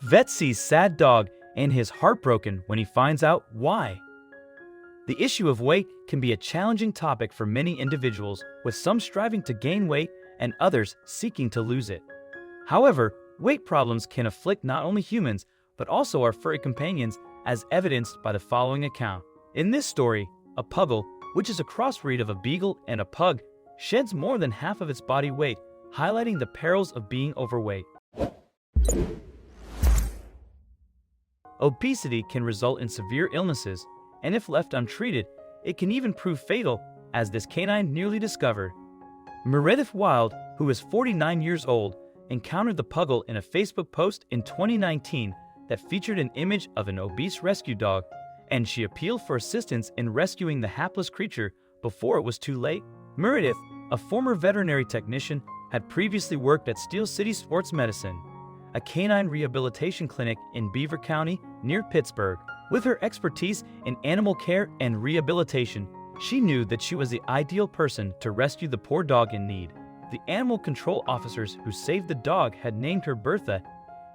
Vet sees sad dog and is heartbroken when he finds out why. The issue of weight can be a challenging topic for many individuals, with some striving to gain weight and others seeking to lose it. However, weight problems can afflict not only humans, but also our furry companions, as evidenced by the following account. In this story, a puggle, which is a crossbreed of a beagle and a pug, sheds more than half of its body weight, highlighting the perils of being overweight. Obesity can result in severe illnesses, and if left untreated, it can even prove fatal, as this canine nearly discovered. Meredith Wild, who is 49 years old, encountered the puggle in a Facebook post in 2019 that featured an image of an obese rescue dog, and she appealed for assistance in rescuing the hapless creature before it was too late. Meredith, a former veterinary technician, had previously worked at Steel City Sports Medicine, a canine rehabilitation clinic in Beaver County near Pittsburgh. With her expertise in animal care and rehabilitation, she knew that she was the ideal person to rescue the poor dog in need. The animal control officers who saved the dog had named her Bertha,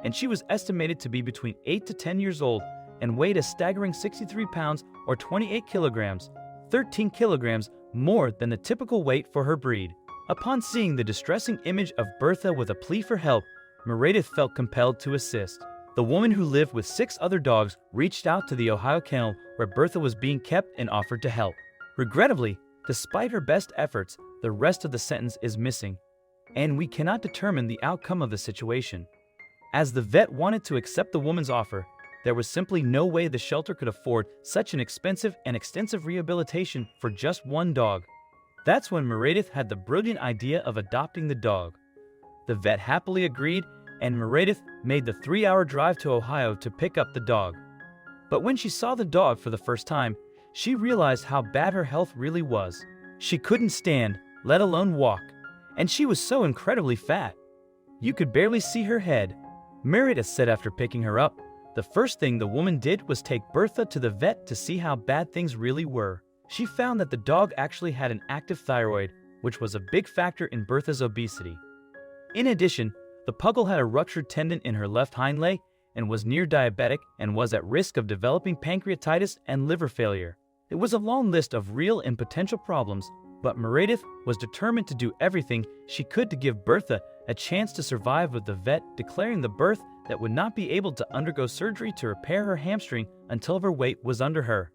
and she was estimated to be between 8 to 10 years old and weighed a staggering 63 pounds or 28 kilograms, 13 kilograms more than the typical weight for her breed. Upon seeing the distressing image of Bertha with a plea for help, Meredith felt compelled to assist. The woman, who lived with 6 other dogs, reached out to the Ohio kennel where Bertha was being kept and offered to help. Regrettably, despite her best efforts, the rest of the sentence is missing, and we cannot determine the outcome of the situation. As the vet wanted to accept the woman's offer, there was simply no way the shelter could afford such an expensive and extensive rehabilitation for just one dog. That's when Meredith had the brilliant idea of adopting the dog. The vet happily agreed, and Meredith made the 3-hour drive to Ohio to pick up the dog. But when she saw the dog for the first time, she realized how bad her health really was. She couldn't stand, let alone walk, and she was so incredibly fat. You could barely see her head. Meredith said after picking her up, the first thing the woman did was take Bertha to the vet to see how bad things really were. She found that the dog actually had an active thyroid, which was a big factor in Bertha's obesity. In addition, the puggle had a ruptured tendon in her left hind leg and was near diabetic and was at risk of developing pancreatitis and liver failure. It was a long list of real and potential problems, but Meredith was determined to do everything she could to give Bertha a chance to survive, with the vet declaring the birth that would not be able to undergo surgery to repair her hamstring until her weight was under her.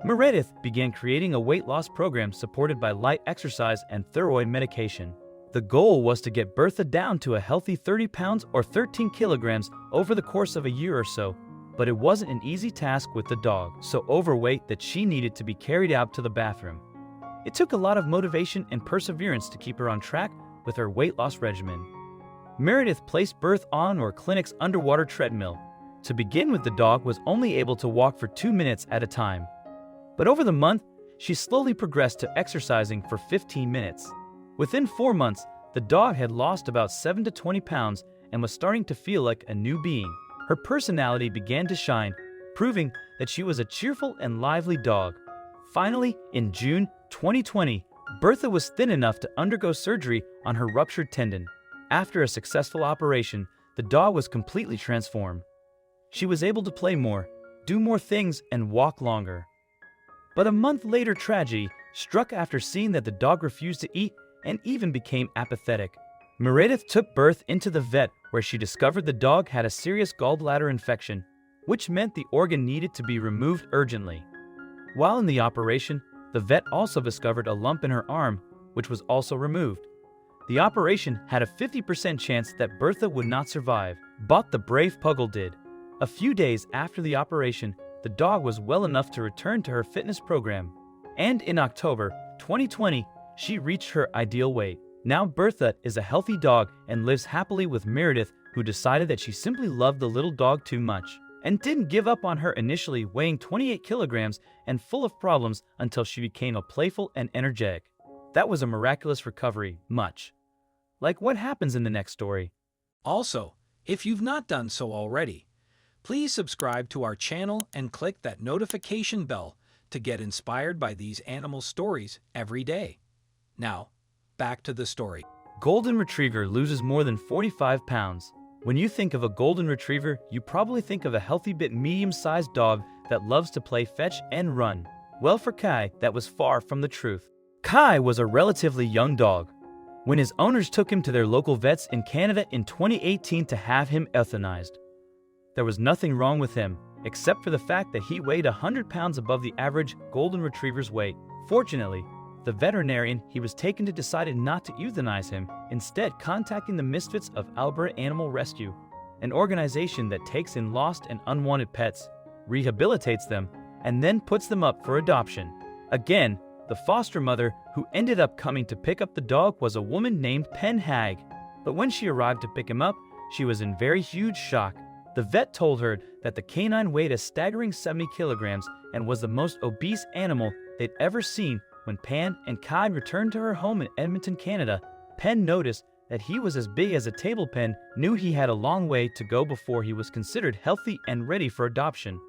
Meredith began creating a weight loss program supported by light exercise and thyroid medication. The goal was to get Bertha down to a healthy 30 pounds or 13 kilograms over the course of a year or so, but it wasn't an easy task with the dog so overweight that she needed to be carried out to the bathroom. It took a lot of motivation and perseverance to keep her on track with her weight loss regimen. Meredith placed Bertha on our clinic's underwater treadmill. To begin with, the dog was only able to walk for 2 minutes at a time. But over the month, she slowly progressed to exercising for 15 minutes. Within 4 months, the dog had lost about 7 to 20 pounds and was starting to feel like a new being. Her personality began to shine, proving that she was a cheerful and lively dog. Finally, in June 2020, Bertha was thin enough to undergo surgery on her ruptured tendon. After a successful operation, the dog was completely transformed. She was able to play more, do more things, and walk longer. But a month later, tragedy struck after seeing that the dog refused to eat and even became apathetic. Meredith took Bertha into the vet, where she discovered the dog had a serious gallbladder infection, which meant the organ needed to be removed urgently. While in the operation, the vet also discovered a lump in her arm, which was also removed. The operation had a 50% chance that Bertha would not survive, but the brave puggle did. A few days after the operation, the dog was well enough to return to her fitness program, and in October 2020, she reached her ideal weight. Now Bertha is a healthy dog and lives happily with Meredith, who decided that she simply loved the little dog too much and didn't give up on her, initially weighing 28 kilograms and full of problems until she became a playful and energetic. That was a miraculous recovery, much like what happens in the next story. Also, if you've not done so already, please subscribe to our channel and click that notification bell to get inspired by these animal stories every day. Now, back to the story. Golden Retriever loses more than 45 pounds. When you think of a golden retriever, you probably think of a healthy bit medium-sized dog that loves to play fetch and run. Well, for Kai, that was far from the truth. Kai was a relatively young dog when his owners took him to their local vets in Canada in 2018 to have him euthanized. There was nothing wrong with him, except for the fact that he weighed 100 pounds above the average golden retriever's weight. Fortunately, the veterinarian he was taken to decided not to euthanize him, instead contacting the misfits of Alberta Animal Rescue, an organization that takes in lost and unwanted pets, rehabilitates them, and then puts them up for adoption. Again, the foster mother who ended up coming to pick up the dog was a woman named Pen Hag. But when she arrived to pick him up, she was in very huge shock. The vet told her that the canine weighed a staggering 70 kilograms and was the most obese animal they'd ever seen. When Pan and Kai returned to her home in Edmonton, Canada, Pen noticed that he was as big as a table pen, knew he had a long way to go before he was considered healthy and ready for adoption.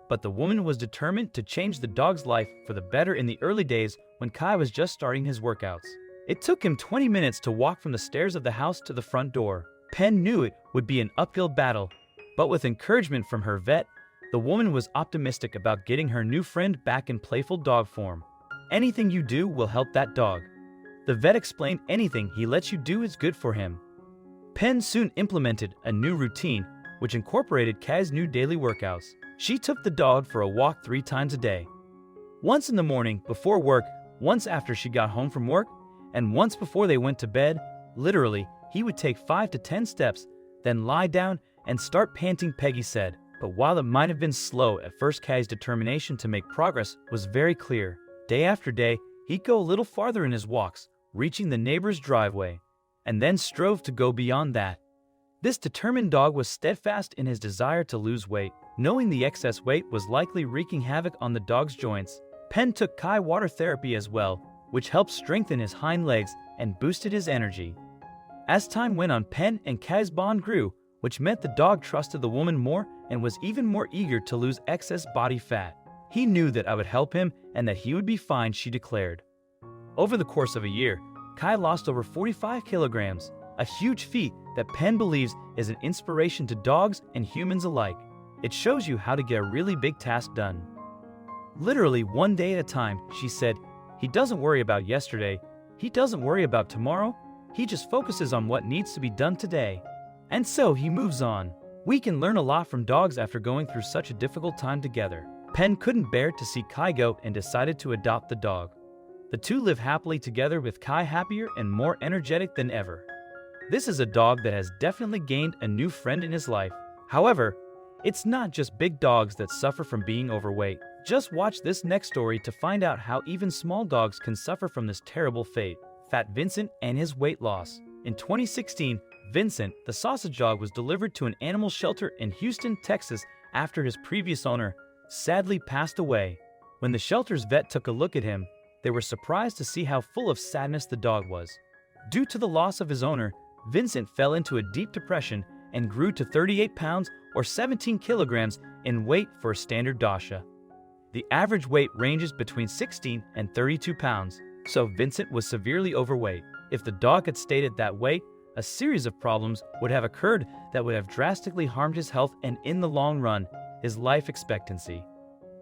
But the woman was determined to change the dog's life for the better in the early days when Kai was just starting his workouts. It took him 20 minutes to walk from the stairs of the house to the front door. Pen knew it would be an uphill battle, but with encouragement from her vet, the woman was optimistic about getting her new friend back in playful dog form. Anything you do will help that dog. The vet explained anything he lets you do is good for him. Pen soon implemented a new routine, which incorporated Kai's new daily workouts. She took the dog for a walk 3 times a day. Once in the morning before work, once after she got home from work, and once before they went to bed. Literally, he would take 5 to 10 steps, then lie down and start panting, Peggy said. But while it might have been slow at first, Kai's determination to make progress was very clear. Day after day, he'd go a little farther in his walks, reaching the neighbor's driveway, and then strove to go beyond that. This determined dog was steadfast in his desire to lose weight. Knowing the excess weight was likely wreaking havoc on the dog's joints, Pen took Kai water therapy as well, which helped strengthen his hind legs and boosted his energy. As time went on, Pen and Kai's bond grew, which meant the dog trusted the woman more and was even more eager to lose excess body fat. He knew that I would help him and that he would be fine, she declared. Over the course of a year, Kai lost over 45 kilograms, a huge feat that Pen believes is an inspiration to dogs and humans alike. It shows you how to get a really big task done. Literally one day at a time, she said. He doesn't worry about yesterday. He doesn't worry about tomorrow. He just focuses on what needs to be done today. And so he moves on. We can learn a lot from dogs after going through such a difficult time together. Pen couldn't bear to see Kai go and decided to adopt the dog. The two live happily together, with Kai happier and more energetic than ever. This is a dog that has definitely gained a new friend in his life. However, it's not just big dogs that suffer from being overweight. Just watch this next story to find out how even small dogs can suffer from this terrible fate. Fat Vincent and his weight loss. In 2016, Vincent, the sausage dog, was delivered to an animal shelter in Houston, Texas after his previous owner sadly passed away. When the shelter's vet took a look at him, they were surprised to see how full of sadness the dog was. Due to the loss of his owner, Vincent fell into a deep depression and grew to 38 pounds or 17 kilograms in weight for a standard Dasha. The average weight ranges between 16 and 32 pounds, so Vincent was severely overweight. If the dog had stayed at that weight, a series of problems would have occurred that would have drastically harmed his health and, in the long run, his life expectancy.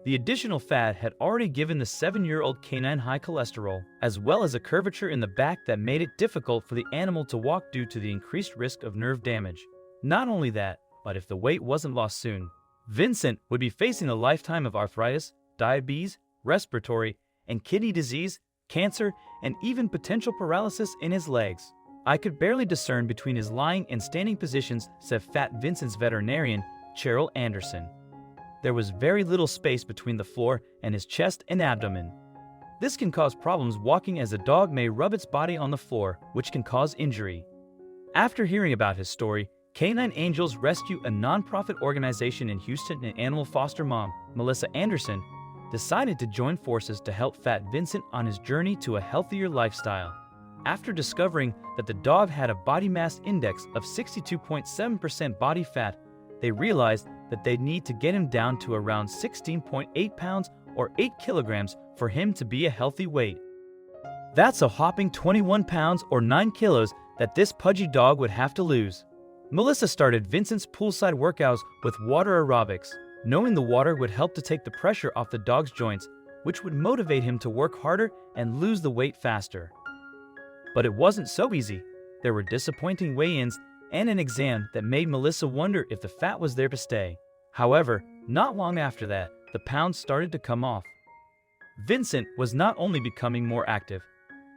The additional fat had already given the 7-year-old canine high cholesterol, as well as a curvature in the back that made it difficult for the animal to walk due to the increased risk of nerve damage. Not only that, but if the weight wasn't lost soon, Vincent would be facing a lifetime of arthritis, diabetes, respiratory and kidney disease, cancer, and even potential paralysis in his legs. I could barely discern between his lying and standing positions, said Fat Vincent's veterinarian, Cheryl Anderson. There was very little space between the floor and his chest and abdomen. This can cause problems walking, as a dog may rub its body on the floor, which can cause injury. After hearing about his story, Canine Angels Rescue, a nonprofit organization in Houston, and animal foster mom, Melissa Anderson, decided to join forces to help Fat Vincent on his journey to a healthier lifestyle. After discovering that the dog had a body mass index of 62.7% body fat, they realized that they'd need to get him down to around 16.8 pounds or 8 kilograms for him to be a healthy weight. That's a whopping 21 pounds or 9 kilos that this pudgy dog would have to lose. Melissa started Vincent's poolside workouts with water aerobics, knowing the water would help to take the pressure off the dog's joints, which would motivate him to work harder and lose the weight faster. But it wasn't so easy. There were disappointing weigh-ins and an exam that made Melissa wonder if the fat was there to stay. However, not long after that, the pounds started to come off. Vincent was not only becoming more active,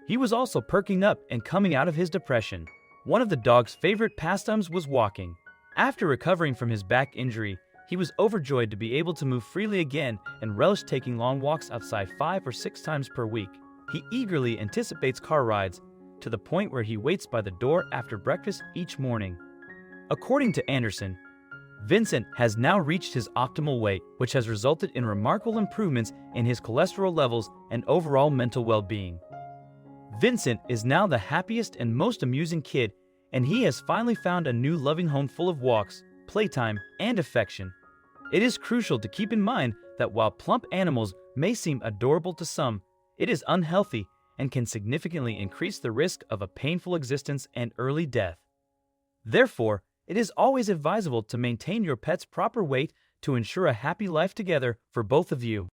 he was also perking up and coming out of his depression. One of the dog's favorite pastimes was walking. After recovering from his back injury, he was overjoyed to be able to move freely again and relished taking long walks outside 5 or 6 times per week. He eagerly anticipates car rides, to the point where he waits by the door after breakfast each morning. According to Anderson, Vincent has now reached his optimal weight, which has resulted in remarkable improvements in his cholesterol levels and overall mental well-being. Vincent is now the happiest and most amusing kid, and he has finally found a new loving home full of walks, playtime, and affection. It is crucial to keep in mind that while plump animals may seem adorable to some, it is unhealthy and can significantly increase the risk of a painful existence and early death. Therefore, it is always advisable to maintain your pet's proper weight to ensure a happy life together for both of you.